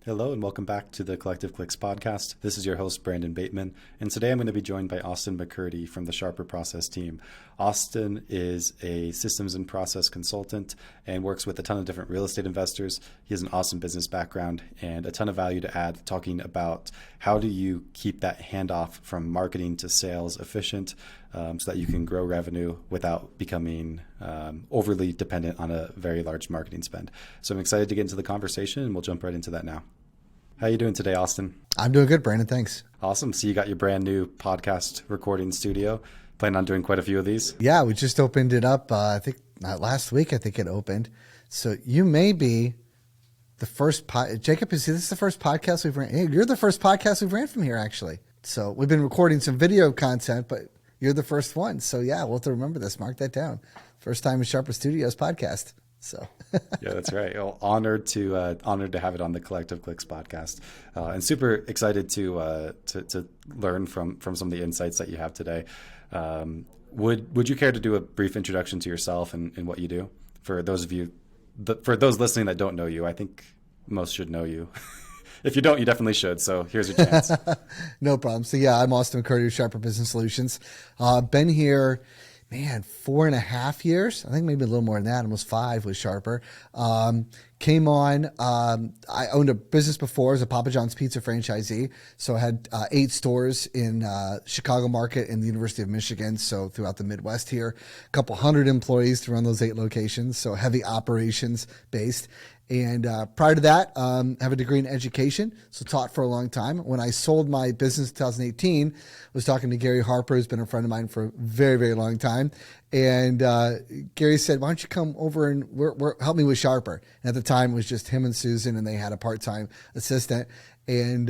Hello and welcome back to the Collective Clicks podcast. This is your host, Brandon Bateman, and today I'm going to be joined by Austin McCurdy from the Sharper Process team. Austin is a systems and process consultant and works with a ton of different real estate investors. He has an awesome business background and a ton of value to add, talking about how do you keep that handoff from marketing to sales efficient so that you can grow revenue without becoming overly dependent on a very large marketing spend. So I'm excited to get into the conversation, and we'll jump right into that now. How are you doing today, Austin? I'm doing good, Brandon. Thanks. Awesome. So you got your brand new podcast recording studio. Planning on doing quite a few of these? Yeah, we just opened it up. I think last week, I think it opened. So you may be the first Jacob, this is the first podcast we've ran. Hey, you're the first podcast we've ran from here, actually. So we've been recording some video content, but you're the first one. So yeah, we'll have to remember this. Mark that down. First time in Sharper Studios podcast. So yeah, that's right. Well, honored to have it on the Collective Clicks podcast, and super excited to learn from some of the insights that you have today. Would you care to do a brief introduction to yourself and what you do for those of you, for those listening that don't know you? I think most should know you. If you don't, you definitely should. So here's your chance. No problem. So yeah, I'm Austin McCurdy with Sharper Business Solutions. Been here, 4.5 years. I think maybe a little more than that, almost 5 with Sharper. Came on, I owned a business before as a Papa John's pizza franchisee. So I had 8 stores in Chicago market and the University of Michigan. So throughout the Midwest here, a couple hundred employees to run those 8 locations. So heavy operations based. And prior to that, have a degree in education, so taught for a long time. When I sold my business in 2018, I was talking to Gary Harper, who's been a friend of mine for a very, very long time. And Gary said, why don't you come over and help me with Sharper? And at the time, it was just him and Susan, and they had a part-time assistant. And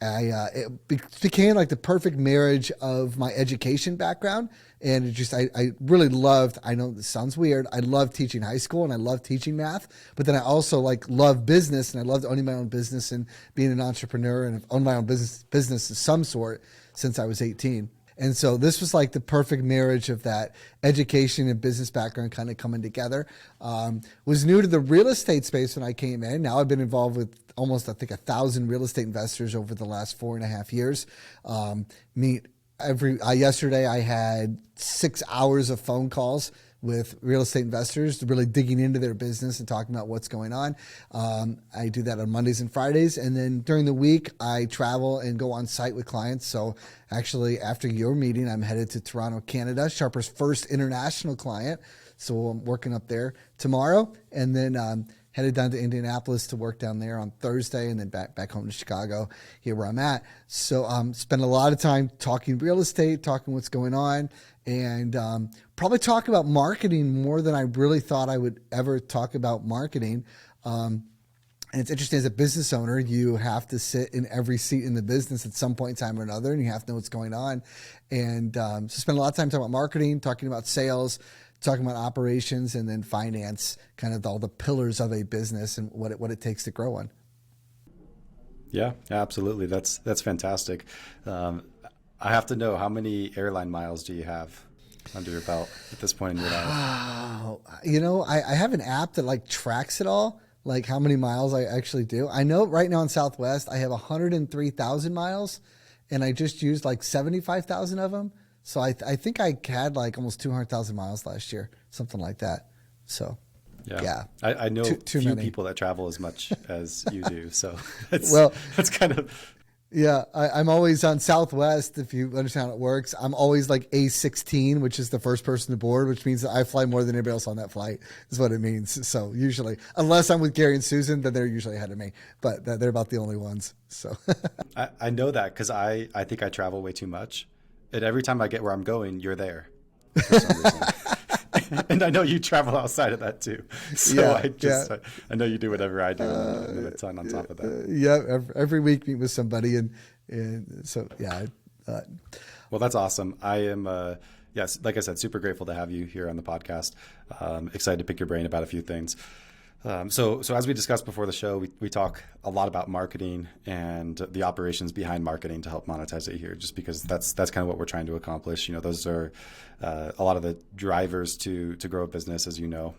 it became like the perfect marriage of my education background. And it just, I really loved, I know this sounds weird, I love teaching high school and I love teaching math, but then I also love business, and I loved owning my own business and being an entrepreneur, and I've owned my own business of some sort since I was 18. And so this was like the perfect marriage of that education and business background kind of coming together. Was new to the real estate space when I came in. Now I've been involved with almost, I think, 1,000 real estate investors over the last 4.5 years. Yesterday I had 6 hours of phone calls with real estate investors, really digging into their business and talking about what's going on. I do that on Mondays and Fridays. And then during the week, I travel and go on site with clients. So actually, after your meeting, I'm headed to Toronto, Canada, Sharper's first international client. So I'm working up there tomorrow, and then headed down to Indianapolis to work down there on Thursday, and then back home to Chicago, here where I'm at. So spend a lot of time talking real estate, talking what's going on, and probably talk about marketing more than I really thought I would ever talk about marketing. And it's interesting, as a business owner, you have to sit in every seat in the business at some point in time or another, and you have to know what's going on. And so spend a lot of time talking about marketing, talking about sales, talking about operations, and then finance, kind of all the pillars of a business and what it takes to grow one. Yeah, absolutely. That's fantastic. I have to know, how many airline miles do you have under your belt at this point in your life? I have an app that tracks it all, like how many miles I actually do. I know right now in Southwest, I have 103,000 miles, and I just used 75,000 of them. So I think I had almost 200,000 miles last year, something like that. So yeah. I know too few many people that travel as much as you do. So that's kind of... Yeah, I'm always on Southwest, if you understand how it works. I'm always A16, which is the first person to board, which means that I fly more than anybody else on that flight, is what it means. So usually, unless I'm with Gary and Susan, then they're usually ahead of me. But they're about the only ones. So I know that because I think I travel way too much. And every time I get where I'm going, you're there for some reason. And I know you travel outside of that too. So I know you do whatever I do, and a ton on top of that. Every week meet with somebody, and so yeah. Well, that's awesome. I am, yes, like I said, super grateful to have you here on the podcast. Excited to pick your brain about a few things. So as we discussed before the show, we talk a lot about marketing and the operations behind marketing to help monetize it here, just because that's kind of what we're trying to accomplish. Those are a lot of the drivers to grow a business, as you know.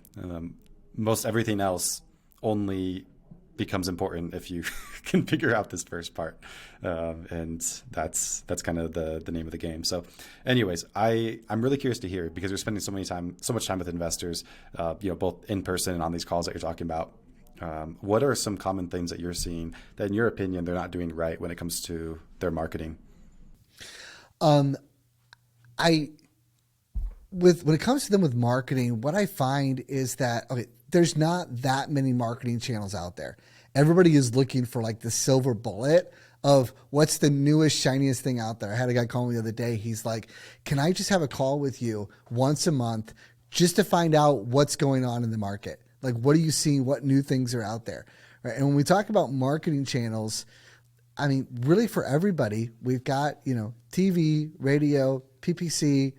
Most everything else only becomes important if you can figure out this first part, and that's kind of the name of the game. So, anyways, I'm really curious to hear, because you're spending so much time with investors, both in person and on these calls that you're talking about. What are some common things that you're seeing that, in your opinion, they're not doing right when it comes to their marketing? When it comes to them with marketing, what I find is that, there's not that many marketing channels out there. Everybody is looking for like the silver bullet of what's the newest, shiniest thing out there. I had a guy call me the other day. He's like, can I just have a call with you once a month just to find out what's going on in the market? Like, what are you seeing? What new things are out there? Right? And when we talk about marketing channels, I mean, really for everybody, we've got, TV, radio, PPC,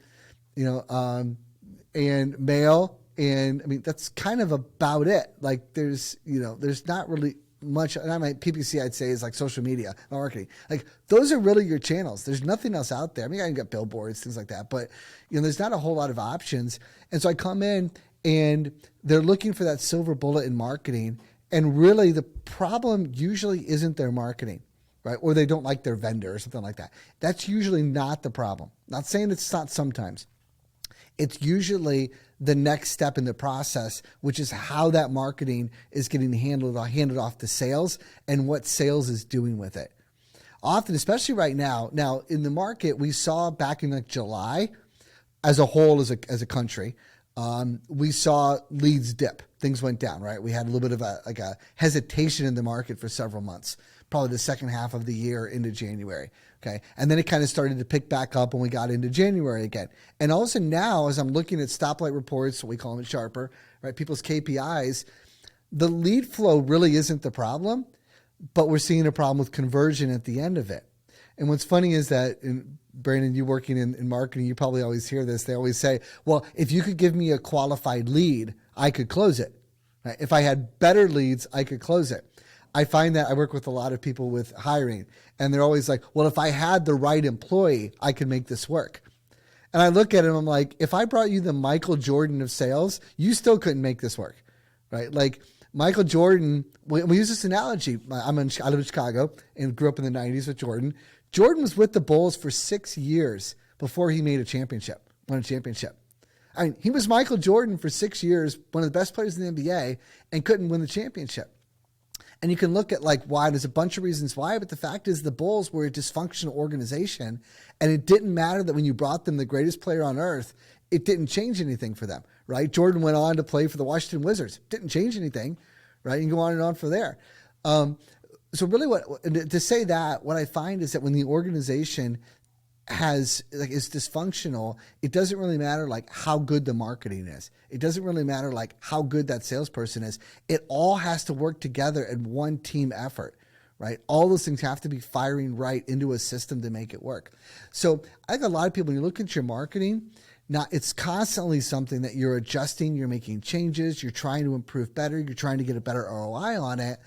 and mail. And I mean, that's kind of about it. Like there's not really much. And I mean, PPC I'd say is like social media marketing. Like those are really your channels. There's nothing else out there. I mean, I can get billboards, things like that, but there's not a whole lot of options. And so I come in and they're looking for that silver bullet in marketing. And really the problem usually isn't their marketing, right? Or they don't like their vendor or something like that. That's usually not the problem. Not saying it's not sometimes. It's usually the next step in the process, which is how that marketing is getting handed off to sales and what sales is doing with it. Often, especially right now in the market, we saw back in like July, as a whole, as a country, we saw leads dip. Things went down, right? We had a little bit of a hesitation in the market for several months, probably the second half of the year into January. Okay. And then it kind of started to pick back up when we got into January again. And all of a sudden now, as I'm looking at stoplight reports, we call them Sharper, right? People's KPIs, the lead flow really isn't the problem, but we're seeing a problem with conversion at the end of it. And what's funny is that, Brandon, you working in marketing, you probably always hear this. They always say, well, if you could give me a qualified lead, I could close it. Right? If I had better leads, I could close it. I find that I work with a lot of people with hiring, and they're always like, well, if I had the right employee, I could make this work. And I look at him, I'm like, if I brought you the Michael Jordan of sales, you still couldn't make this work, right? Like Michael Jordan, we use this analogy. I live in Chicago and grew up in the 90s with Jordan. Jordan was with the Bulls for 6 years before he won a championship. I mean, he was Michael Jordan for 6 years, one of the best players in the NBA, and couldn't win the championship. And you can look at like why, there's a bunch of reasons why, but the fact is the Bulls were a dysfunctional organization, and it didn't matter that when you brought them the greatest player on earth, it didn't change anything for them, right? Jordan went on to play for the Washington Wizards. Didn't change anything, right? You can go on and on from there. So really to say that, what I find is that when the organization is dysfunctional, it doesn't really matter like how good the marketing is. It doesn't really matter like how good that salesperson is. It all has to work together in one team effort, right? All those things have to be firing right into a system to make it work. So I think a lot of people, when you look at your marketing, now it's constantly something that you're adjusting, you're making changes, you're trying to improve better, you're trying to get a better ROI on it.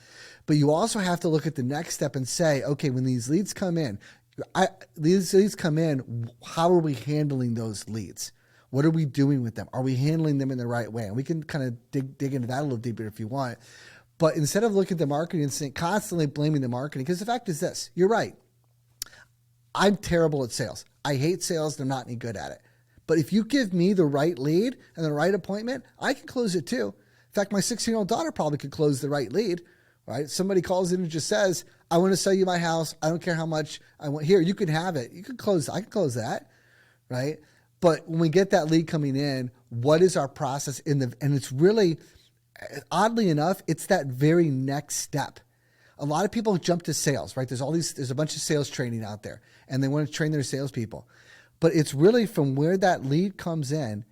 But you also have to look at the next step and say, okay, when these leads come in, how are we handling those leads? What are we doing with them? Are we handling them in the right way? And we can kind of dig into that a little deeper if you want. But instead of looking at the marketing and constantly blaming the marketing, because the fact is this, you're right. I'm terrible at sales. I hate sales. I'm not any good at it. But if you give me the right lead and the right appointment, I can close it too. In fact, my 16-year-old daughter probably could close the right lead, right? Somebody calls in and just says, I want to sell you my house. I don't care how much I want. Here, you can have it. You can close. I can close that, right? But when we get that lead coming in, what is our process and it's really, oddly enough, it's that very next step. A lot of people jump to sales, right? There's a bunch of sales training out there, and they want to train their salespeople. But it's really from where that lead comes in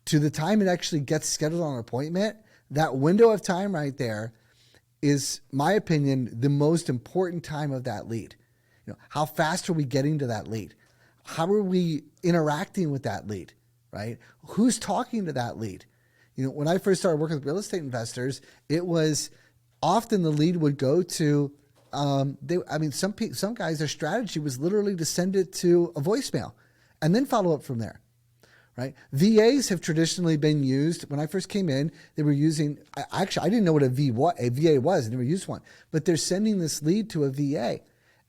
to the time it actually gets scheduled on an appointment, that window of time right there is, my opinion, the most important time of that lead. How fast are we getting to that lead? How are we interacting with that lead, right? Who's talking to that lead? When I first started working with real estate investors, it was often the lead would go to, some guys, their strategy was literally to send it to a voicemail and then follow up from there, right? VAs have traditionally been used. When I first came in, they were using, I didn't know what a VA was. I never used one, but they're sending this lead to a VA.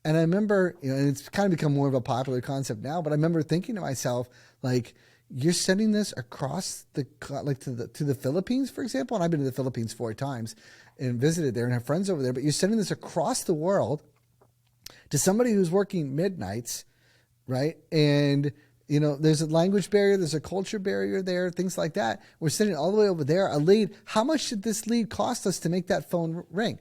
And I remember, and it's kind of become more of a popular concept now, but I remember thinking to myself, like, you're sending this across to the Philippines, for example. And I've been to the Philippines 4 times and visited there and have friends over there, but you're sending this across the world to somebody who's working midnights, right? And, there's a language barrier, there's a culture barrier there, things like that. We're sending all the way over there a lead. How much did this lead cost us to make that phone ring?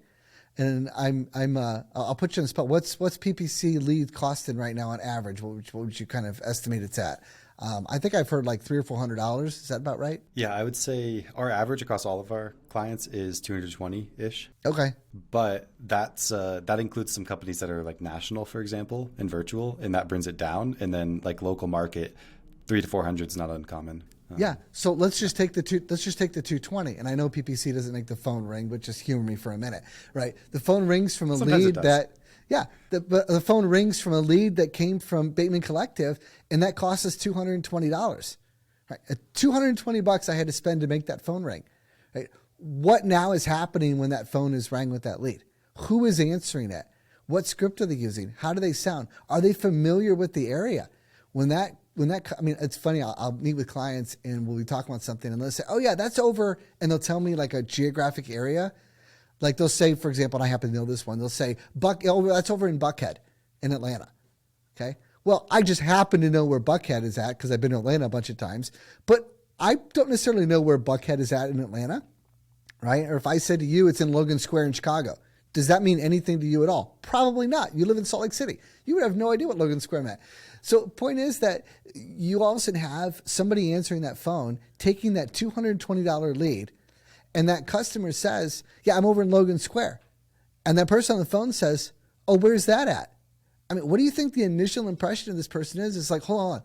And I'll put you on the spot. What's PPC lead costing right now on average? What would you kind of estimate it's at? I think I've heard like $300 or $400. Is that about right? Yeah, I would say our average across all of our clients is 220-ish. Okay. But that includes some companies that are like national, for example, and virtual, and that brings it down. And then like local market, 300 to 400 is not uncommon. Yeah. So let's just take the 220. And I know PPC doesn't make the phone ring, but just humor me for a minute, right? The phone rings from a Sometimes lead that, the phone rings from a lead that came from Bateman Collective, and that cost us $220. Right? $220 I had to spend to make that phone ring. Right? What now is happening when that phone is rang with that lead? Who is answering it? What script are they using? How do they sound? Are they familiar with the area? It's funny, I'll meet with clients and we'll be talking about something and they'll say, oh yeah, that's over. And they'll tell me like a geographic area. Like they'll say, for example, and I happen to know this one, they'll say, that's over in Buckhead in Atlanta. Okay. Well, I just happen to know where Buckhead is at because I've been to Atlanta a bunch of times, but I don't necessarily know where Buckhead is at in Atlanta, right? Or if I said to you, it's in Logan Square in Chicago, does that mean anything to you at all? Probably not. You live in Salt Lake City. You would have no idea what Logan Square meant. So point is that you all of a sudden have somebody answering that phone, taking that $220 lead, and that customer says, yeah, I'm over in Logan Square. And that person on the phone says, oh, where's that at? I mean, what do you think the initial impression of this person is? It's like, hold on,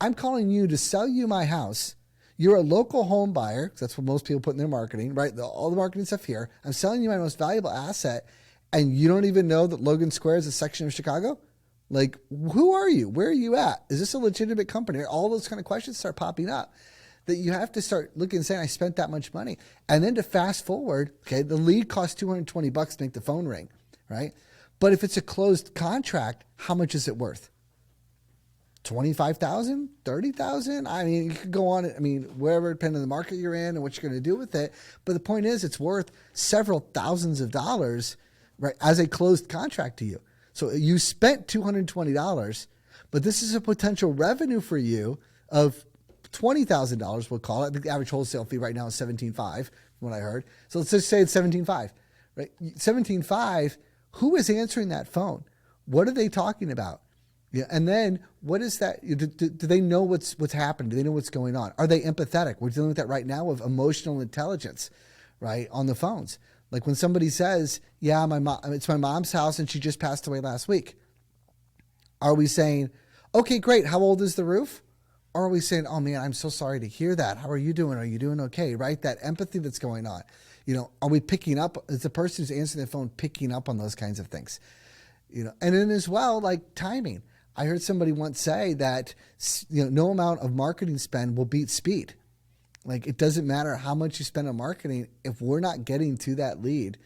I'm calling you to sell you my house. You're a local home buyer, because that's what most people put in their marketing, right? All the marketing stuff here. I'm selling you my most valuable asset, and you don't even know that Logan Square is a section of Chicago? Like, who are you? Where are you at? Is this a legitimate company? All those kind of questions start popping up that you have to start looking and saying, I spent that much money. And then to fast forward, okay, the lead costs $220 to make the phone ring, right? But if it's a closed contract, how much is it worth? $25,000, $30,000. I mean, you could go on. I mean, wherever, depending on the market you're in and what you're going to do with it. But the point is, it's worth several thousands of dollars, right, as a closed contract to you. So you spent $220, but this is a potential revenue for you of $20,000. We'll call it. I think the average wholesale fee right now is $17,500, from what I heard. So let's just say it's $17,500, right? $17,500. Who is answering that phone? What are they talking about? Yeah, and then what is that? Do they know what's happened? Do they know what's going on? Are they empathetic? We're dealing with that right now with emotional intelligence, right, on the phones. Like when somebody says, yeah, it's my mom's house and she just passed away last week. Are we saying, okay, great, how old is the roof? Or are we saying, oh man, I'm so sorry to hear that. How are you doing? Are you doing okay, right? That empathy that's going on. Are we picking up? Is the person who's answering the phone picking up on those kinds of things? And then as well, like timing. I heard somebody once say that no amount of marketing spend will beat speed. Like it doesn't matter how much you spend on marketing if we're not getting to that lead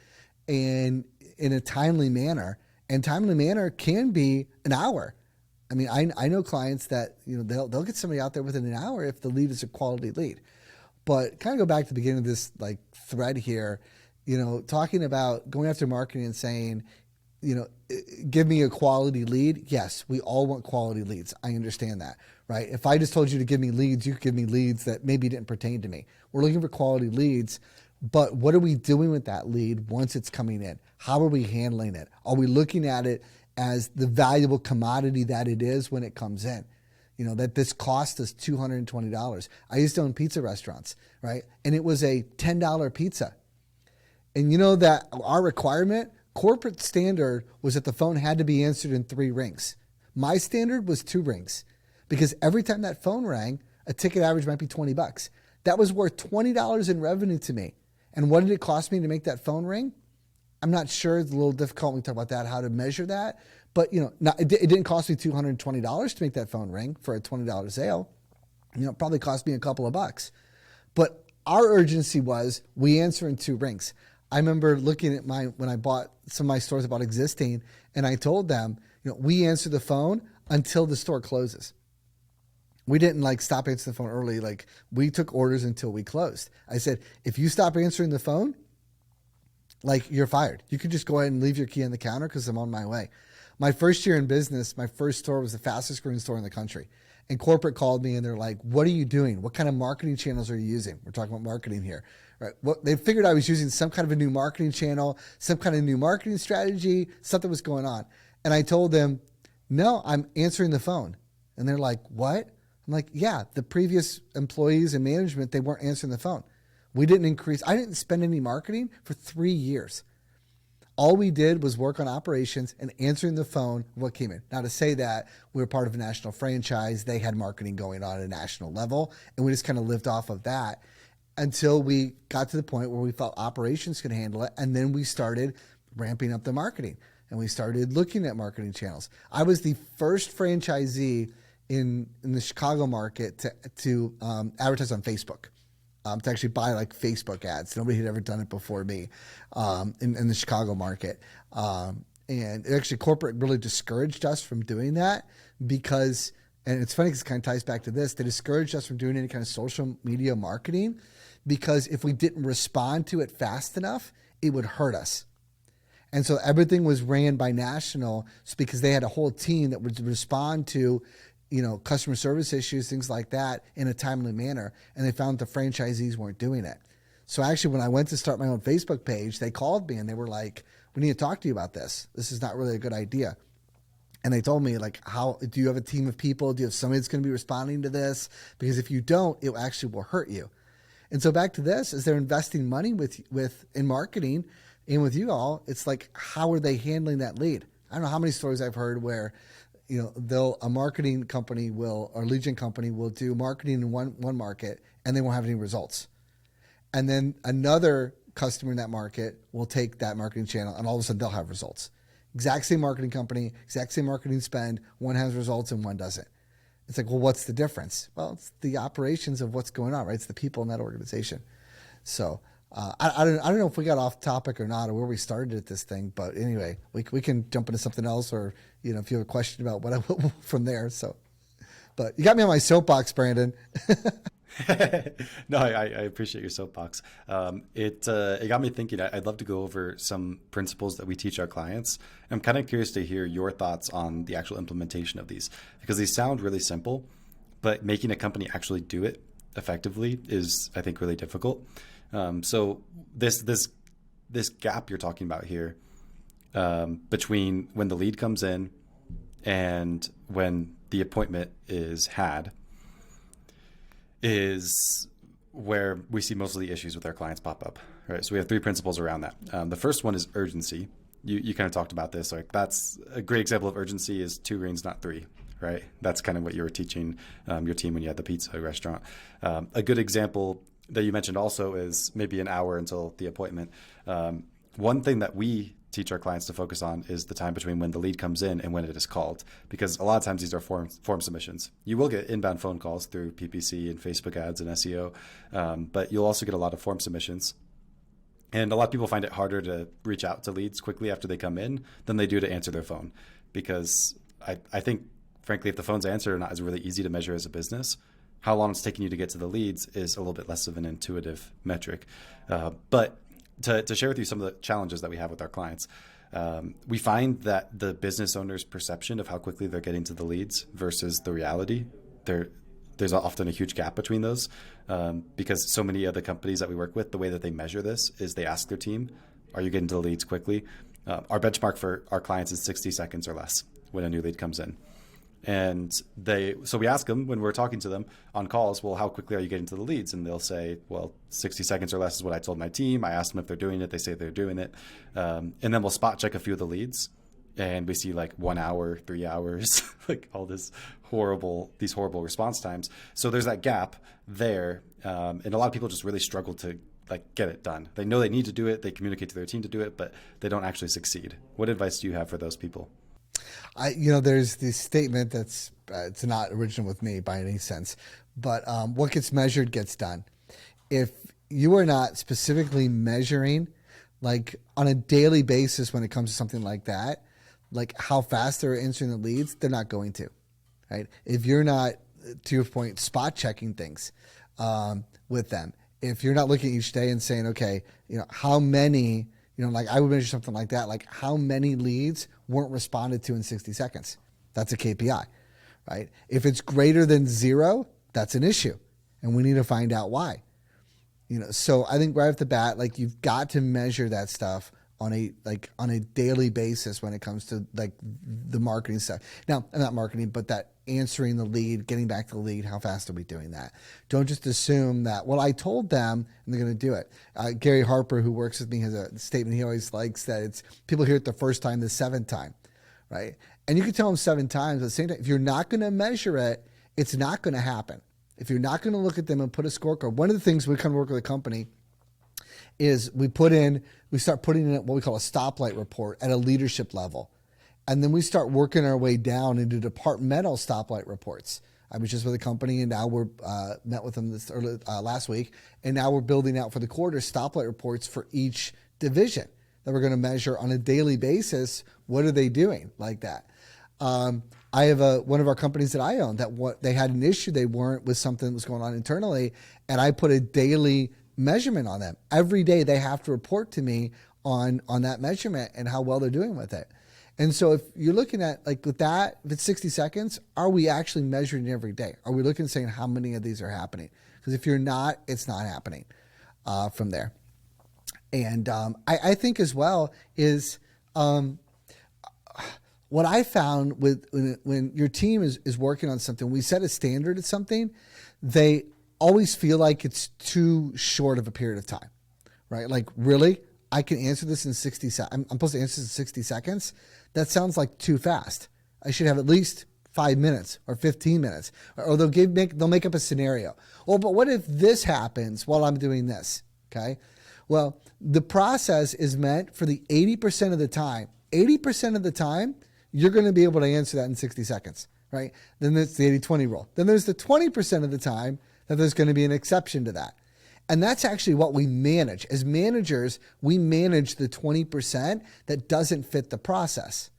and in a timely manner. And timely manner can be an hour. I mean, I know clients that they'll get somebody out there within an hour if the lead is a quality lead. But kind of go back to the beginning of this like thread here, talking about going after marketing and saying, give me a quality lead. Yes, we all want quality leads. I understand that, right? If I just told you to give me leads, you could give me leads that maybe didn't pertain to me. We're looking for quality leads, but what are we doing with that lead once it's coming in? How are we handling it? Are we looking at it as the valuable commodity that it is when it comes in? That this cost us $220. I used to own pizza restaurants, right? And it was a $10 pizza. And that our requirement, corporate standard, was that the phone had to be answered in 3 rings. My standard was 2 rings because every time that phone rang, a ticket average might be $20. That was worth $20 in revenue to me. And what did it cost me to make that phone ring? I'm not sure. It's a little difficult. We talk about that, how to measure that. But it didn't cost me $220 to make that phone ring for a $20 sale. It probably cost me a couple of bucks. But our urgency was we answer in 2 rings. I remember looking at when I bought some of my stores about existing, and I told them, we answer the phone until the store closes. We didn't stop answering the phone early. We took orders until we closed. I said, if you stop answering the phone, you're fired. You can just go ahead and leave your key on the counter because I'm on my way. My first year in business, my first store was the fastest growing store in the country. And corporate called me and they're like, what are you doing? What kind of marketing channels are you using? We're talking about marketing here. Right? They figured I was using some kind of a new marketing channel, some kind of new marketing strategy, something was going on. And I told them, no, I'm answering the phone. And they're like, what? I'm like, yeah, the previous employees and management, they weren't answering the phone. I didn't spend any marketing for 3 years. All we did was work on operations and answering the phone what came in. Now, to say that, we were part of a national franchise. They had marketing going on at a national level, and we just kind of lived off of that until we got to the point where we felt operations could handle it, and then we started ramping up the marketing, and we started looking at marketing channels. I was the first franchisee in the Chicago market to advertise on Facebook. To actually buy Facebook ads. Nobody had ever done it before me in the Chicago market. And actually corporate really discouraged us from doing that because, and it's funny because it kind of ties back to this, they discouraged us from doing any kind of social media marketing because if we didn't respond to it fast enough, it would hurt us. And so everything was ran by national because they had a whole team that would respond to customer service issues, things like that in a timely manner. And they found the franchisees weren't doing it. So actually, when I went to start my own Facebook page, they called me and they were like, we need to talk to you about this. This is not really a good idea. And they told me how do you have a team of people? Do you have somebody that's going to be responding to this? Because if you don't, it actually will hurt you. And so back to this, as they're investing money in marketing and with you all, it's how are they handling that lead? I don't know how many stories I've heard where a marketing company or lead gen company will do marketing in one market and they won't have any results. And then another customer in that market will take that marketing channel and all of a sudden they'll have results. Exact same marketing company, exact same marketing spend. One has results and one doesn't. It's well, what's the difference? Well, it's the operations of what's going on, right? It's the people in that organization. So I don't know if we got off topic or not, or where we started at this thing, but anyway, we can jump into something else, or if you have a question about what from there. So, but you got me on my soapbox, Brandon. No, I appreciate your soapbox. It got me thinking. I'd love to go over some principles that we teach our clients. I'm kind of curious to hear your thoughts on the actual implementation of these, because these sound really simple, but making a company actually do it effectively is, I think, really difficult. So this gap you're talking about here, between when the lead comes in and when the appointment is had, is where we see most of the issues with our clients pop up. Right. So we have 3 principles around that. The first one is urgency. You kind of talked about this. That's a great example of urgency is 2 greens, not 3. Right. That's kind of what you were teaching your team when you had the pizza restaurant. A good example that you mentioned also is maybe an hour until the appointment. One thing that we teach our clients to focus on is the time between when the lead comes in and when it is called, because a lot of times these are form submissions. You will get inbound phone calls through PPC and Facebook ads and SEO, but you'll also get a lot of form submissions. And a lot of people find it harder to reach out to leads quickly after they come in than they do to answer their phone, because I think, frankly, if the phone's answered or not is really easy to measure as a business. How long it's taking you to get to the leads is a little bit less of an intuitive metric. But to share with you some of the challenges that we have with our clients, we find that the business owner's perception of how quickly they're getting to the leads versus the reality, there's often a huge gap between those, because so many of the companies that we work with, the way that they measure this is they ask their team, are you getting to the leads quickly? Our benchmark for our clients is 60 seconds or less when a new lead comes in. And so we ask them when we're talking to them on calls, well, how quickly are you getting to the leads? And they'll say, well, 60 seconds or less is what I told my team. I asked them if they're doing it. They say they're doing it. And then we'll spot check a few of the leads, and we see 1 hour, 3 hours, all these horrible response times. So there's that gap there. And a lot of people just really struggle to get it done. They know they need to do it. They communicate to their team to do it, but they don't actually succeed. What advice do you have for those people? There's this statement that's it's not original with me by any sense, but what gets measured gets done. If you are not specifically measuring, like on a daily basis when it comes to something like that, like how fast they're answering the leads, they're not going to, right? If you're not, to your point, spot checking things with them, if you're not looking each day and saying, okay, how many, like I would measure something like that, like how many leads weren't responded to in 60 seconds. That's a KPI, right? If it's greater than 0, that's an issue, and we need to find out why. So I think right off the bat, like you've got to measure that stuff on a daily basis when it comes to like the marketing stuff. Now, not marketing, but that answering the lead, getting back to the lead, how fast are we doing that? Don't just assume that, well, I told them and they're going to do it. Gary Harper, who works with me, has a statement he always likes that it's people hear it the first time, the 7th time, right? And you can tell them 7 times, but at the same time, if you're not going to measure it, it's not going to happen. If you're not going to look at them and put a scorecard, one of the things we come to work with a company is we start putting in what we call a stoplight report at a leadership level. And then we start working our way down into departmental stoplight reports. I was just with a company, and now we're met with them last week, and now we're building out for the quarter stoplight reports for each division that we're going to measure on a daily basis. What are they doing like that? I have one of our companies that I own that they had an issue they weren't with something that was going on internally, and I put a daily measurement on them. Every day they have to report to me on that measurement and how well they're doing with it. And so if you're looking at like with that, if it's 60 seconds, are we actually measuring every day? Are we looking and saying how many of these are happening? Because if you're not, it's not happening from there. And I think as well is what I found with when your team is working on something, we set a standard at something, they always feel like it's too short of a period of time, right? Like, really? I can answer this in 60 seconds. I'm supposed to answer this in 60 seconds? That sounds like too fast. I should have at least 5 minutes or 15 minutes. Or they'll make up a scenario. Oh, but what if this happens while I'm doing this? Okay. Well, the process is meant for the 80% of the time. 80% of the time, you're going to be able to answer that in 60 seconds, right? Then there's the 80-20 rule. Then there's the 20% of the time that there's going to be an exception to that. And that's actually what we manage. As managers, we manage the 20% that doesn't fit the process.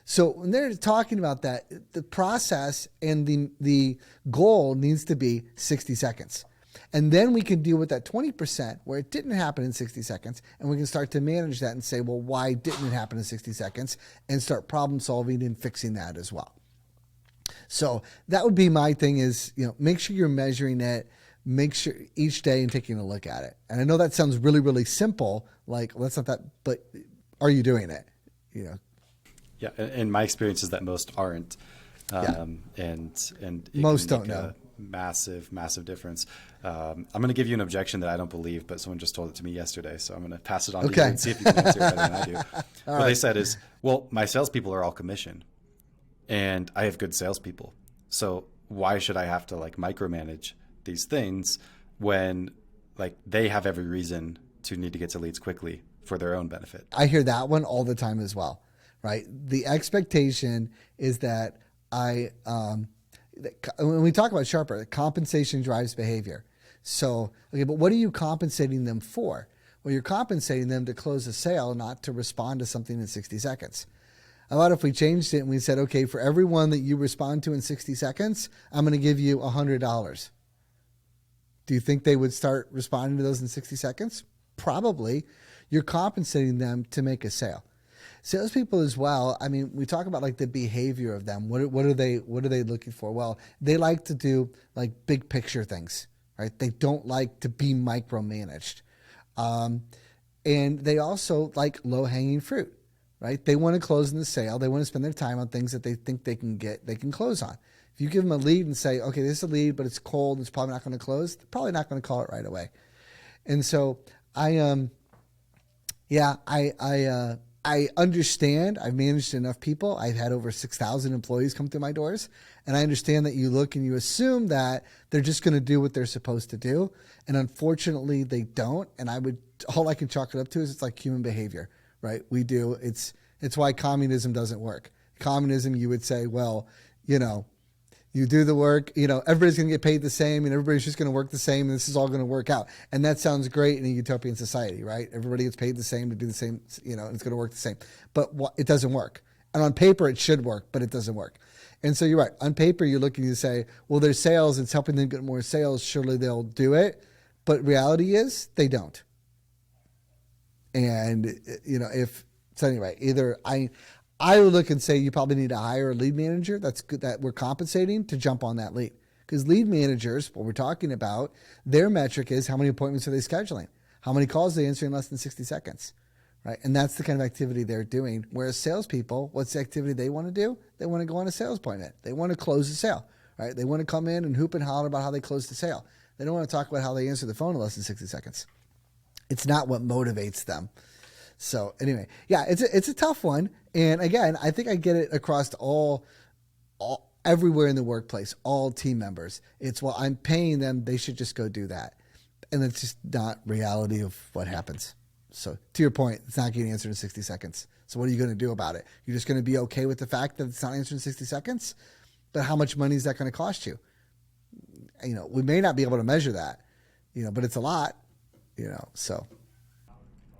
So when they're talking about that, the process and the goal needs to be 60 seconds. And then we can deal with that 20% where it didn't happen in 60 seconds, and we can start to manage that and say, well, why didn't it happen in 60 seconds? And start problem solving and fixing that as well. So that would be my thing is, make sure you're measuring it, make sure each day and taking a look at it. And I know that sounds really, really simple. Like, well, that's not that, but are you doing it? Yeah. And my experience is that most aren't. And most don't know. Massive difference. I'm going to give you an objection that I don't believe, but someone just told it to me yesterday. So I'm going to pass it on to you and see if you can answer it better than I do. What they said is, well, my salespeople are all commission and I have good salespeople. So why should I have to micromanage these things when they have every reason to need to get to leads quickly for their own benefit? I hear that one all the time as well, right? The expectation is that when we talk about Sharper, compensation drives behavior. So, okay, but what are you compensating them for? Well, you're compensating them to close a sale, not to respond to something in 60 seconds. How about if we changed it and we said, okay, for every one that you respond to in 60 seconds, I'm going to give you $100. Do you think they would start responding to those in 60 seconds? Probably. You're compensating them to make a sale. Salespeople as well. I mean, we talk about the behavior of them. What are they looking for? Well, they like to do big picture things, right? They don't like to be micromanaged. And they also like low hanging fruit, right? They want to close in the sale. They want to spend their time on things that they think they can close on. If you give them a lead and say, okay, this is a lead, but it's cold, it's probably not going to close, they're probably not going to call it right away. And so I understand. I've managed enough people. I've had over 6,000 employees come through my doors. And I understand that you look and you assume that they're just going to do what they're supposed to do. And unfortunately, they don't. And all I can chalk it up to is it's like human behavior, right? We do. It's why communism doesn't work. Communism, you would say, well, You do the work, everybody's going to get paid the same and everybody's just going to work the same and this is all going to work out. And that sounds great in a utopian society, right? Everybody gets paid the same to do the same, and it's going to work the same. But it doesn't work. And on paper, it should work, but it doesn't work. And so you're right. On paper, you're looking to say, well, there's sales. It's helping them get more sales. Surely they'll do it. But reality is they don't. And, so anyway, either I would look and say you probably need to hire a lead manager that's good, that we're compensating to jump on that lead. Because lead managers, what we're talking about, their metric is how many appointments are they scheduling? How many calls are they answering in less than 60 seconds? Right? And that's the kind of activity they're doing. Whereas salespeople, what's the activity they want to do? They want to go on a sales appointment. They want to close the sale. Right? They want to come in and hoop and holler about how they closed the sale. They don't want to talk about how they answer the phone in less than 60 seconds. It's not what motivates them. So anyway, yeah, it's a tough one. And again, I think I get it across all everywhere in the workplace, all team members. It's, well, I'm paying them. They should just go do that. And it's just not reality of what happens. So to your point, it's not getting answered in 60 seconds. So what are you going to do about it? You're just going to be okay with the fact that it's not answered in 60 seconds? But how much money is that going to cost you? We may not be able to measure that, but it's a lot, so.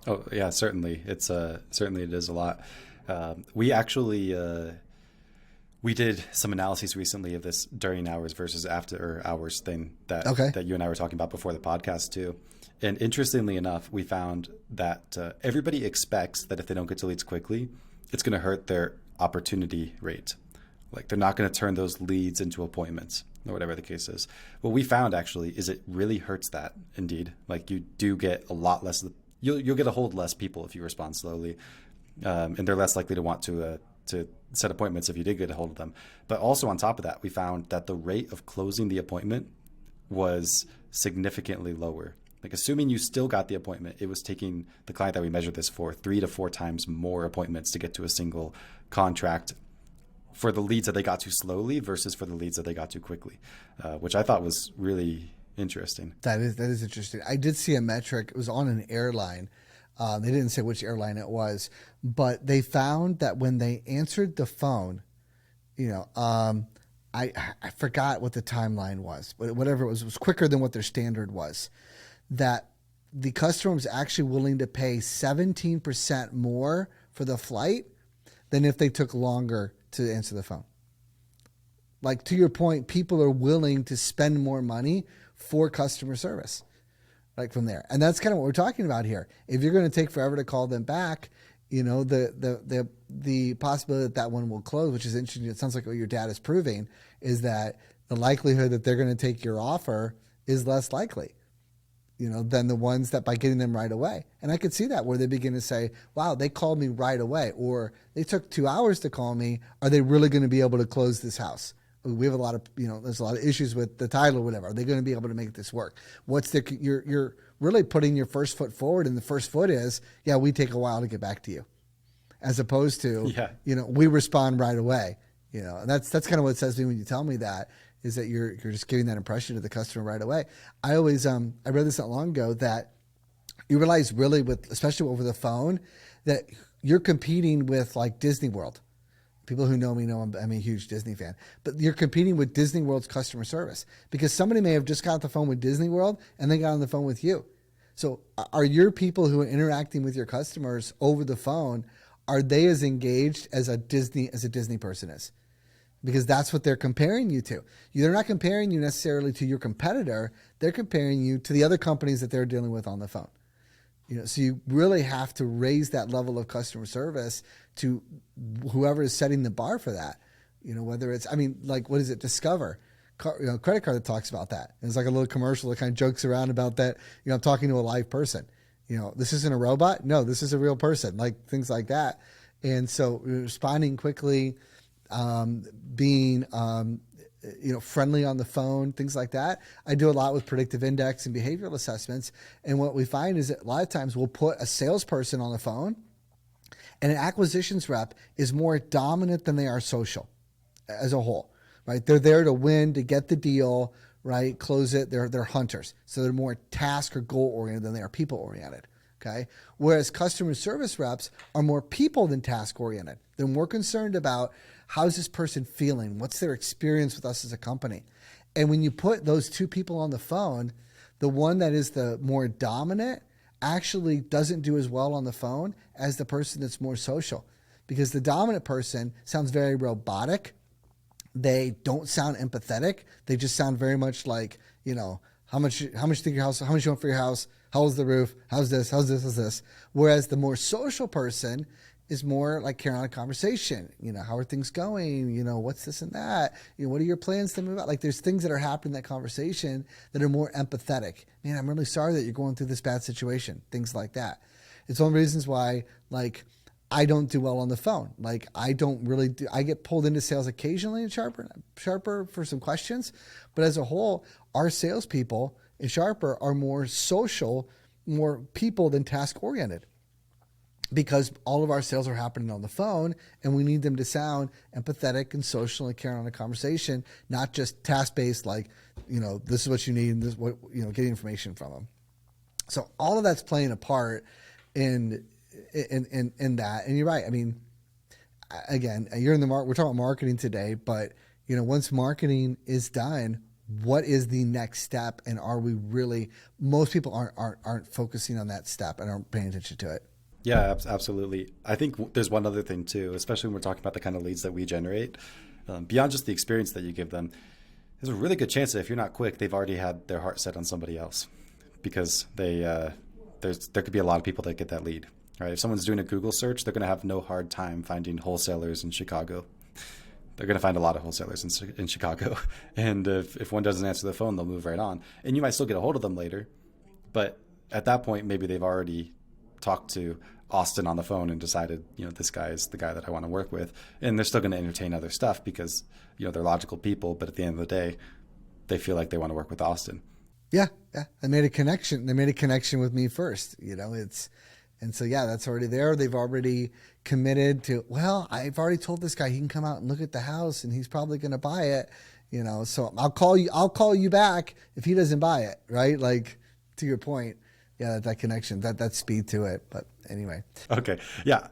Oh yeah, certainly. Certainly it is a lot. We actually, we did some analyses recently of this during hours versus after hours thing that you and I were talking about before the podcast too. And interestingly enough, we found that everybody expects that if they don't get to leads quickly, it's going to hurt their opportunity rate. Like they're not going to turn those leads into appointments or whatever the case is. What we found actually is it really hurts that indeed. Like you do get a lot less, you'll get a hold less people if you respond slowly. And they're less likely to want to set appointments if you did get a hold of them. But also on top of that, we found that the rate of closing the appointment was significantly lower. Like assuming you still got the appointment, it was taking the client that we measured this for 3 to 4 times more appointments to get to a single contract for the leads that they got too slowly versus for the leads that they got too quickly, which I thought was really interesting. That is interesting. I did see a metric. It was on an airline. They didn't say which airline it was, but they found that when they answered the phone, I forgot what the timeline was, but whatever it was quicker than what their standard was, that the customer was actually willing to pay 17% more for the flight than if they took longer to answer the phone. Like to your point, people are willing to spend more money for customer service, like from there. And that's kind of what we're talking about here. If you're going to take forever to call them back, the possibility that one will close, which is interesting. It sounds like what your dad is proving is that the likelihood that they're going to take your offer is less likely, than the ones that by getting them right away. And I could see that where they begin to say, wow, they called me right away, or they took 2 hours to call me. Are they really going to be able to close this house? We have a lot of, there's a lot of issues with the title or whatever. Are they going to be able to make this work? You're really putting your first foot forward, and the first foot is, yeah, we take a while to get back to you, as opposed to, we respond right away. And that's kind of what it says to me when you tell me that, is that you're just giving that impression to the customer right away. I always, I read this not long ago, that you realize really especially over the phone, that you're competing with like Disney World. People who know me know I'm a huge Disney fan, but you're competing with Disney World's customer service, because somebody may have just got off the phone with Disney World and they got on the phone with you. So are your people who are interacting with your customers over the phone, are they as engaged as a Disney person is? Because that's what they're comparing you to. They're not comparing you necessarily to your competitor. They're comparing you to the other companies that they're dealing with on the phone. So you really have to raise that level of customer service to whoever is setting the bar for that. Whether it's, what is it? Discover, credit card that talks about that. And it's like a little commercial that kind of jokes around about that. I'm talking to a live person. This isn't a robot. No, this is a real person. Like things like that. And so responding quickly, being friendly on the phone, things like that. I do a lot with predictive index and behavioral assessments. And what we find is that a lot of times we'll put a salesperson on the phone, and an acquisitions rep is more dominant than they are social as a whole, right? They're there to win, to get the deal, right? Close it. They're hunters. So they're more task or goal oriented than they are people oriented. Okay. Whereas customer service reps are more people than task oriented. They're more concerned about how's this person feeling? What's their experience with us as a company? And when you put those two people on the phone, the one that is the more dominant actually doesn't do as well on the phone as the person that's more social, because the dominant person sounds very robotic. They don't sound empathetic. They just sound very much like, how much you think your house, how much you want for your house, how's the roof, how's this. Whereas the more social person is more like carrying on a conversation. How are things going? What's this and that? What are your plans to move out? Like, there's things that are happening in that conversation that are more empathetic. Man, I'm really sorry that you're going through this bad situation. Things like that. It's one of the reasons why, I don't do well on the phone. I get pulled into sales occasionally in Sharper for some questions, but as a whole, our salespeople in Sharper are more social, more people than task oriented, because all of our sales are happening on the phone, and we need them to sound empathetic and social and carry on a conversation, not just task-based, this is what you need, and this what getting information from them. So all of that's playing a part in that. And you're right. I mean, again, you're in the we're talking about marketing today, but once marketing is done, what is the next step? And are we really? Most people aren't focusing on that step and aren't paying attention to it. Yeah, absolutely. I think there's one other thing too, especially when we're talking about the kind of leads that we generate. Beyond just the experience that you give them, there's a really good chance that if you're not quick, they've already had their heart set on somebody else, because there could be a lot of people that get that lead. Right? If someone's doing a Google search, they're going to have no hard time finding wholesalers in Chicago. They're going to find a lot of wholesalers in Chicago. And if one doesn't answer the phone, they'll move right on. And you might still get a hold of them later, but at that point, maybe they've already talked to Austin on the phone and decided, this guy is the guy that I want to work with. And they're still going to entertain other stuff because, they're logical people. But at the end of the day, they feel like they want to work with Austin. Yeah. They made a connection. They made a connection with me first. And so, that's already there. They've already committed to, I've already told this guy he can come out and look at the house and he's probably going to buy it, so I'll call you back if he doesn't buy it. Right. To your point. Yeah. That connection, that speed to it. But anyway. Okay. Yeah.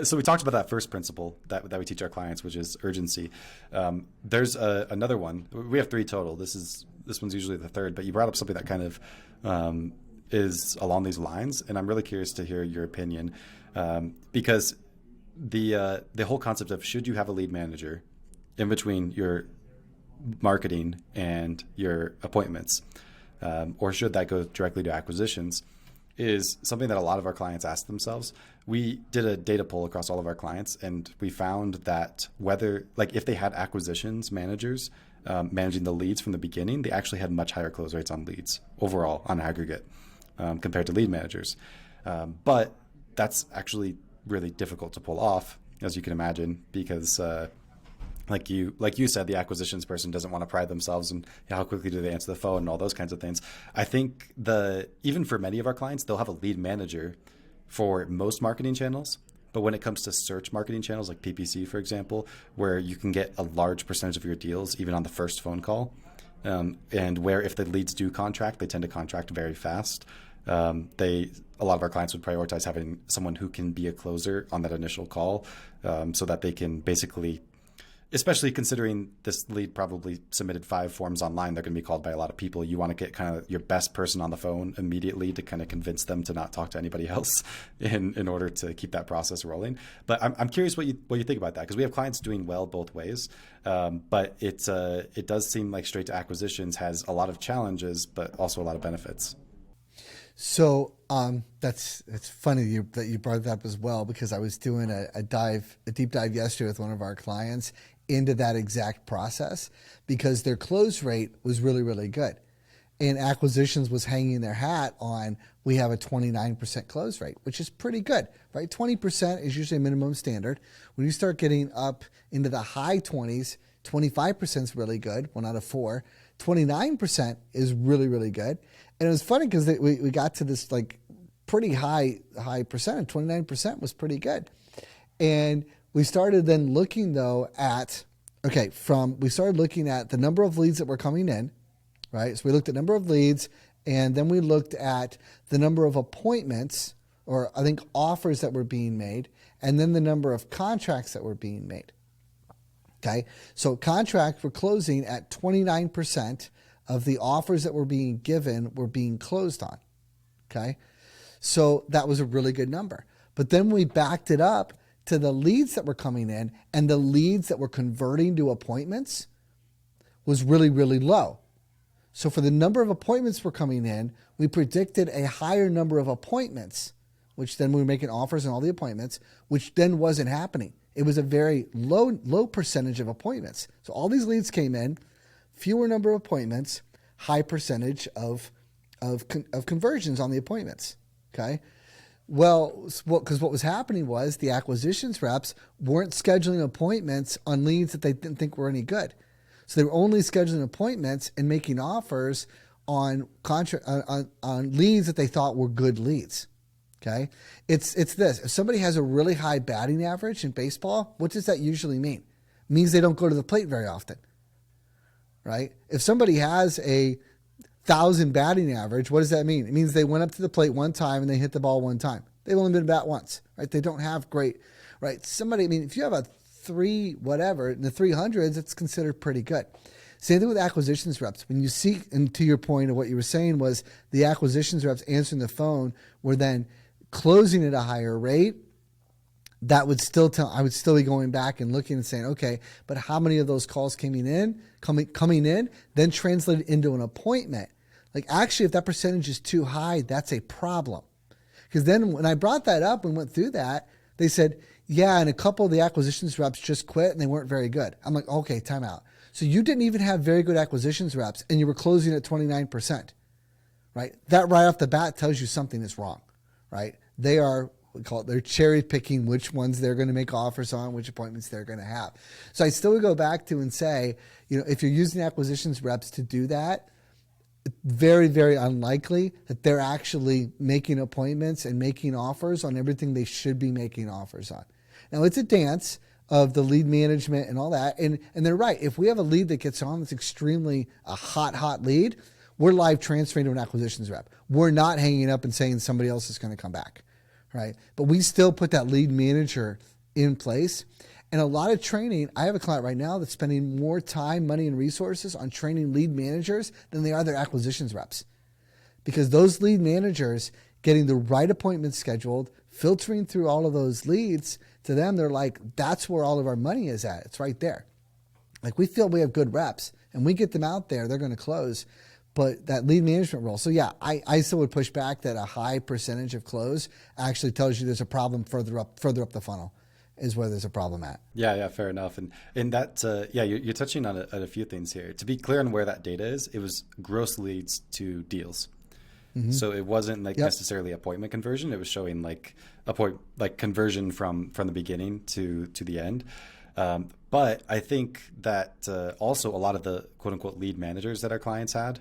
So we talked about that first principle that we teach our clients, which is urgency. There's another one. We have 3 total. This one's usually the third, but you brought up something that kind of, is along these lines, and I'm really curious to hear your opinion, because the whole concept of should you have a lead manager in between your marketing and your appointments, or should that go directly to acquisitions, is something that a lot of our clients ask themselves. We did a data poll across all of our clients, and we found that if they had acquisitions managers managing the leads from the beginning, they actually had much higher close rates on leads overall on aggregate. Compared to lead managers. But that's actually really difficult to pull off, as you can imagine, because like you said, the acquisitions person doesn't want to pride themselves and how quickly do they answer the phone and all those kinds of things. I think even for many of our clients, they'll have a lead manager for most marketing channels. But when it comes to search marketing channels like PPC, for example, where you can get a large percentage of your deals even on the first phone call, and where if the leads do contract, they tend to contract very fast. A lot of our clients would prioritize having someone who can be a closer on that initial call, so that they can basically, especially considering this lead probably submitted 5 forms online, they're going to be called by a lot of people. You want to get kind of your best person on the phone immediately to kind of convince them to not talk to anybody else in order to keep that process rolling. But I'm curious what you think about that, because we have clients doing well both ways. But it does seem like straight to acquisitions has a lot of challenges, but also a lot of benefits. So it's funny that you brought that up as well, because I was doing a deep dive yesterday with one of our clients into that exact process, because their close rate was really, really good. And acquisitions was hanging their hat on, we have a 29% close rate, which is pretty good, right? 20% is usually a minimum standard. When you start getting up into the high 20s, 25% is really good, 1 out of 4. 29% is really, really good. And it was funny because we got to this pretty high percentage. 29% was pretty good. And we started then looking though at, we started looking at the number of leads that were coming in, right? So we looked at number of leads And then we looked at the number of appointments, or I think offers that were being made, and then the number of contracts that were being made. Okay, so contracts were closing at 29% of the offers that were being given were being closed on. Okay, so that was a really good number. But then we backed it up to the leads that were coming in, and the leads that were converting to appointments was really, really low. So for the number of appointments were coming in, we predicted a higher number of appointments, which then we were making offers on all the appointments, which then wasn't happening. It was a very low percentage of appointments. So all these leads came in, fewer number of appointments, high percentage of conversions on the appointments. Okay. Well, because what was happening was the acquisitions reps weren't scheduling appointments on leads that they didn't think were any good. So they were only scheduling appointments and making offers on leads that they thought were good leads. Okay, it's this. If somebody has a really high batting average in baseball, what does that usually mean? It means they don't go to the plate very often, right? If somebody has a 1,000 batting average, what does that mean? It means they went up to the plate one time and they hit the ball one time. They've only been bat once, right? They don't have great, right? If you have a 3 whatever in the 300s, it's considered pretty good. Same thing with acquisitions reps. When you see, and to your point of what you were saying was the acquisitions reps answering the phone were then closing at a higher rate. That would still I would still be going back and looking and saying, okay, but how many of those calls coming in, then translated into an appointment? Like actually, if that percentage is too high, that's a problem. Because then when I brought that up and went through that, they said, yeah, and a couple of the acquisitions reps just quit and they weren't very good. I'm like, okay, time out. So you didn't even have very good acquisitions reps and you were closing at 29%, right? That right off the bat tells you something is wrong, right? They're cherry picking which ones they're going to make offers on, which appointments they're going to have. So I still would go back to and say, if you're using acquisitions reps to do that, very, very unlikely that they're actually making appointments and making offers on everything they should be making offers on. Now, it's a dance of the lead management and all that. And they're right. If we have a lead that gets on that's extremely a hot lead, we're live transferring to an acquisitions rep. We're not hanging up and saying somebody else is going to come back, right? But we still put that lead manager in place. And a lot of training, I have a client right now that's spending more time, money, and resources on training lead managers than they are their acquisitions reps. Because those lead managers getting the right appointments scheduled, filtering through all of those leads, to them, they're like, that's where all of our money is at. It's right there. Like we feel we have good reps and we get them out there, they're going to close. But that lead management role. So yeah, I still would push back that a high percentage of close actually tells you there's a problem further up the funnel is where there's a problem at. Yeah, fair enough. And that, you're touching on a few things here. To be clear on where that data is, it was gross leads to deals. Mm-hmm. So it wasn't necessarily appointment conversion. It was showing like conversion from the beginning to the end. But I think that also a lot of the quote unquote lead managers that our clients had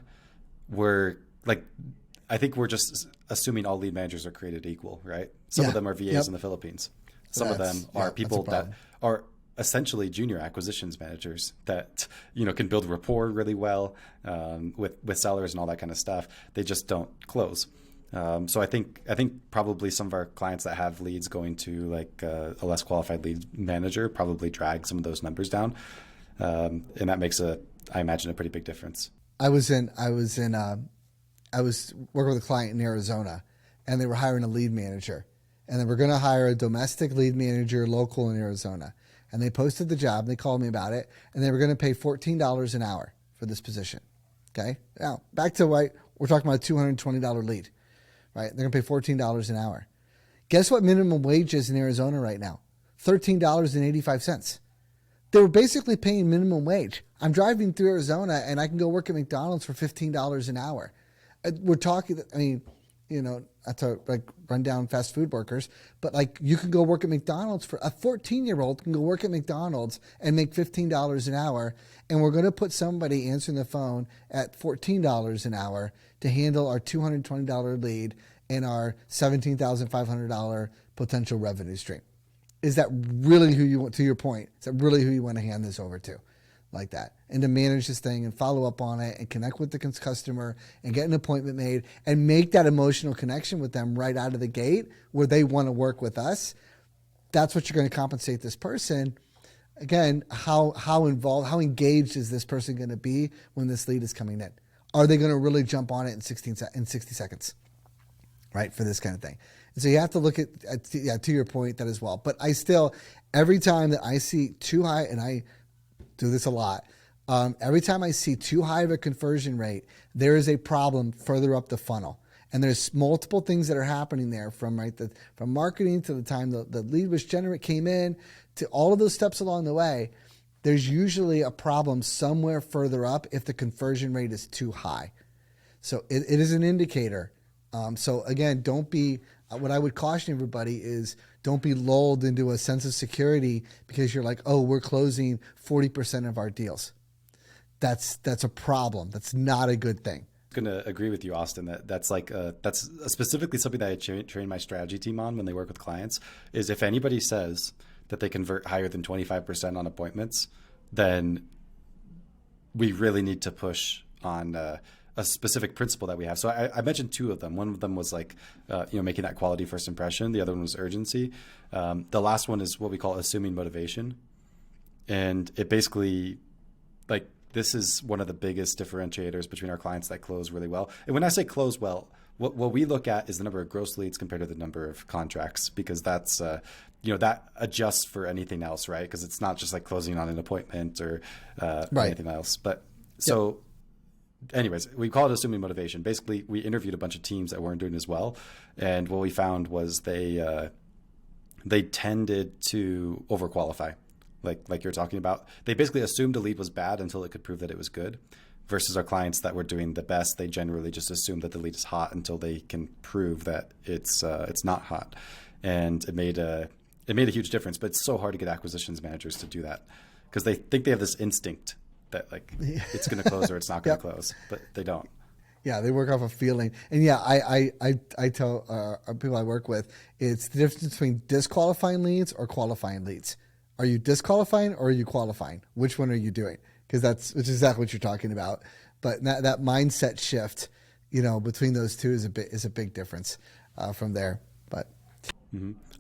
were I think we're just assuming all lead managers are created equal, right? Some of them are VAs in the Philippines. Some of them are people that are essentially junior acquisitions managers that can build rapport really well with sellers and all that kind of stuff. They just don't close. So I think probably some of our clients that have leads going to a less qualified lead manager probably drag some of those numbers down, and that makes I imagine a pretty big difference. I was working with a client in Arizona, and they were hiring a lead manager. And they were going to hire a domestic lead manager local in Arizona. And they posted the job. They called me about it. And they were going to pay $14 an hour for this position. Okay. Now, back to we're talking about a $220 lead, right? They're going to pay $14 an hour. Guess what minimum wage is in Arizona right now? $13.85. They were basically paying minimum wage. I'm driving through Arizona and I can go work at McDonald's for $15 an hour. We're talking, not to run down fast food workers, but you can go work at McDonald's for a 14-year-old can go work at McDonald's and make $15 an hour. And we're going to put somebody answering the phone at $14 an hour to handle our $220 lead and our $17,500 potential revenue stream. Is that really who you want, to your point, is that really who you want to hand this over to? like that, and to manage this thing and follow up on it and connect with the customer and get an appointment made and make that emotional connection with them right out of the gate where they want to work with us. That's what you're going to compensate this person. Again, how involved, how engaged is this person going to be when this lead is coming in? Are they going to really jump on it in 60 seconds, right, for this kind of thing? And so you have to look at to your point, that as well. But I still, every time that I see too high, and I do this a lot, every time I see too high of a conversion rate, there is a problem further up the funnel. And there's multiple things that are happening there from marketing to the time the lead was came in to all of those steps along the way. There's usually a problem somewhere further up if the conversion rate is too high. So it is an indicator. So again, don't be, what I would caution everybody is don't be lulled into a sense of security because you're like, oh, we're closing 40% of our deals. That's a problem. That's not a good thing. Going to agree with you, Austin, that's specifically something that I train my strategy team on when they work with clients is if anybody says that they convert higher than 25% on appointments, then we really need to push on a specific principle that we have. So I mentioned two of them. One of them was making that quality first impression. The other one was urgency. The last one is what we call assuming motivation. And it basically, this is one of the biggest differentiators between our clients that close really well. And when I say close well, what we look at is the number of gross leads compared to the number of contracts, because that's, that adjusts for anything else, right? Because it's not just like closing on an appointment or anything else. But so anyways, we call it assuming motivation. Basically, we interviewed a bunch of teams that weren't doing as well. And what we found was they tended to overqualify. Like you're talking about, they basically assumed a lead was bad until it could prove that it was good, versus our clients that were doing the best. They generally just assume that the lead is hot until they can prove that it's not hot. And it made a huge difference, but it's so hard to get acquisitions managers to do that because they think they have this instinct that it's going to close or it's not going to close, but they don't. Yeah, they work off a feeling. And I tell people I work with, it's the difference between disqualifying leads or qualifying leads. Are you disqualifying or are you qualifying? Which one are you doing? Because that's exactly what you're talking about. But that mindset shift, between those two is a big difference from there. But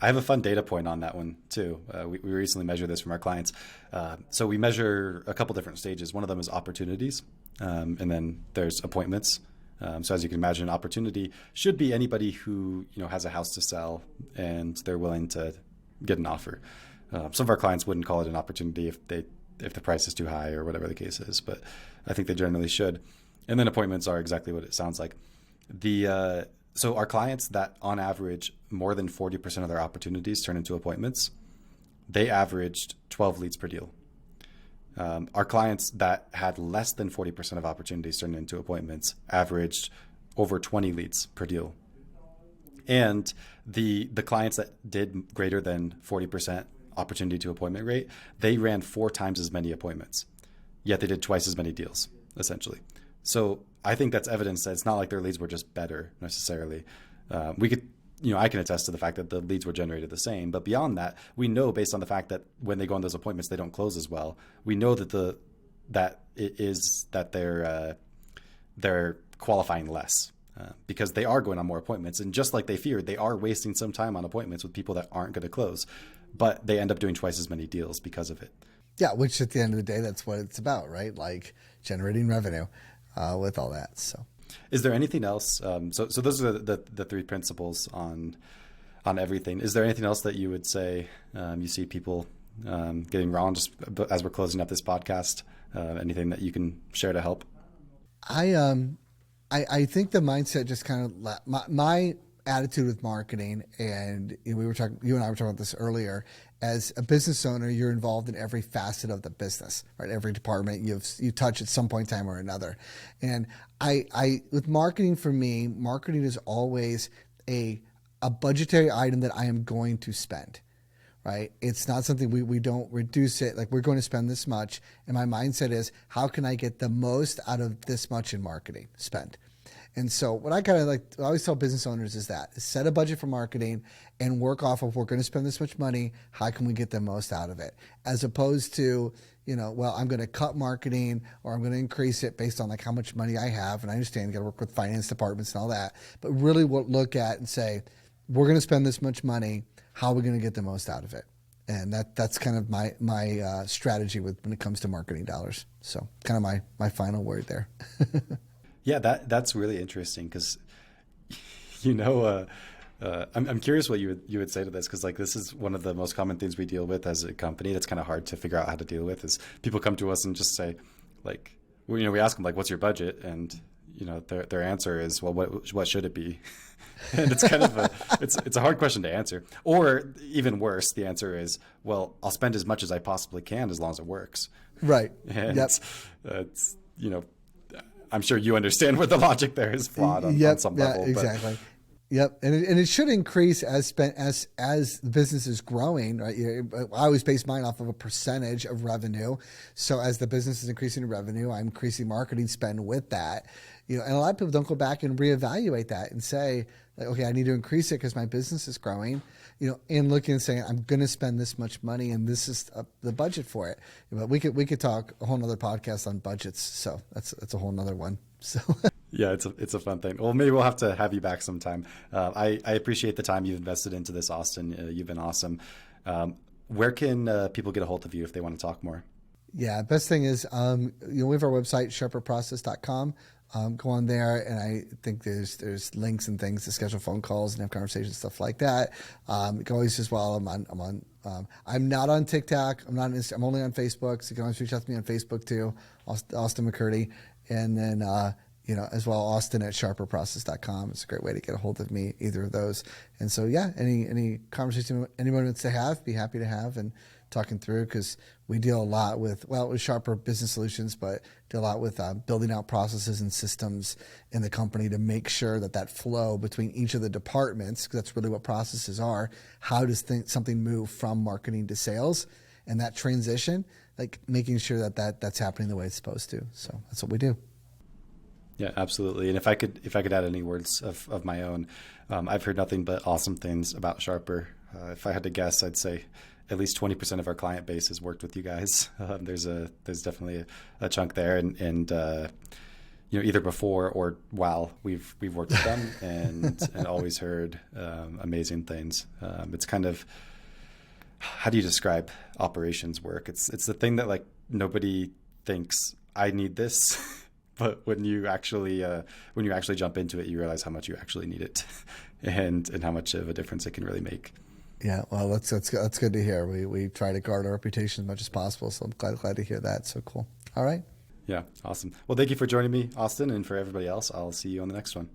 I have a fun data point on that one too. We recently measured this from our clients. So we measure a couple different stages. One of them is opportunities, and then there's appointments. So as you can imagine, an opportunity should be anybody who has a house to sell and they're willing to get an offer. Some of our clients wouldn't call it an opportunity if the price is too high or whatever the case is, but I think they generally should. And then appointments are exactly what it sounds like. So our clients that on average more than 40% of their opportunities turn into appointments, they averaged 12 leads per deal. Our clients that had less than 40% of opportunities turn into appointments averaged over 20 leads per deal. And the clients that did greater than 40% opportunity to appointment rate, they ran 4 times as many appointments, yet they did twice as many deals, essentially. So I think that's evidence that it's not like their leads were just better necessarily. I can attest to the fact that the leads were generated the same, but beyond that, we know based on the fact that when they go on those appointments, they don't close as well. We know that they're qualifying less. Because they are going on more appointments. And just like they feared, they are wasting some time on appointments with people that aren't going to close. But they end up doing twice as many deals because of it. Yeah, which at the end of the day, that's what it's about, right? Like generating revenue with all that. So, is there anything else? So those are the 3 principles on everything. Is there anything else that you would say you see people getting wrong just as we're closing up this podcast? Anything that you can share to help? I think the mindset just kind of my attitude with marketing, and you and I were talking about this earlier. As a business owner, you're involved in every facet of the business, right? Every department you touch at some point in time or another. And I with marketing, for me, marketing is always a budgetary item that I am going to spend. Right? It's not something we don't reduce it. Like, we're going to spend this much. And my mindset is, how can I get the most out of this much in marketing spend? And so what I always tell business owners is set a budget for marketing and work off of, we're going to spend this much money. How can we get the most out of it? As opposed to, well, I'm going to cut marketing or I'm going to increase it based on like how much money I have. And I understand you got to work with finance departments and all that, but really look at and say, we're going to spend this much money. How are we going to get the most out of it? And that's kind of my strategy when it comes to marketing dollars. So kind of my final word there. Yeah, that's really interesting because, I'm curious what you would say to this, because like this is one of the most common things we deal with as a company. That's kind of hard to figure out how to deal with. Is people come to us and just say, like, we ask them like, "What's your budget?" And their answer is, "Well, what should it be?" And it's kind of it's a hard question to answer. Or even worse, the answer is, "Well, I'll spend as much as I possibly can as long as it works." Right. And yep. It's I'm sure you understand what the logic there is flawed on some level. Exactly. Yep, and it should increase as the business is growing, right? I always base mine off of a percentage of revenue. So as the business is increasing in revenue, I'm increasing marketing spend with that. And a lot of people don't go back and reevaluate that and say, like, okay, I need to increase it because my business is growing. And looking and saying, I'm going to spend this much money, and this is the budget for it. But we could talk a whole nother podcast on budgets. So that's a whole nother one. So. Yeah, it's a fun thing. Well, maybe we'll have to have you back sometime. I appreciate the time you've invested into this, Austin. You've been awesome. Where can people get a hold of you if they want to talk more? Yeah, best thing is we have our website, sharperprocess.com. Go on there, and I think there's links and things to schedule phone calls and have conversations, stuff like that. You can always I'm not on TikTok. I'm only on Facebook. So you can always reach out to me on Facebook too, Austin McCurdy, and then as well, Austin at sharperprocess.com. It's a great way to get a hold of me, either of those. And so, yeah, any conversation anyone wants to have, be happy to have and talking through, because we deal a lot with Sharper Business Solutions, but deal a lot with building out processes and systems in the company to make sure that flow between each of the departments, because that's really what processes are. How does something move from marketing to sales, and that transition, like making sure that's happening the way it's supposed to. So that's what we do. Yeah, absolutely. And if I could add any words of my own, I've heard nothing but awesome things about Sharper. If I had to guess, I'd say at least 20% of our client base has worked with you guys. There's definitely a chunk there, and either before or while we've worked with them and always heard amazing things. It's kind of, how do you describe operations work? It's the thing that like nobody thinks I need this. But when you actually jump into it, you realize how much you actually need it, and how much of a difference it can really make. Yeah, well, that's good to hear. We try to guard our reputation as much as possible, so I'm glad to hear that. So cool. All right. Yeah, awesome. Well, thank you for joining me, Austin, and for everybody else, I'll see you on the next one.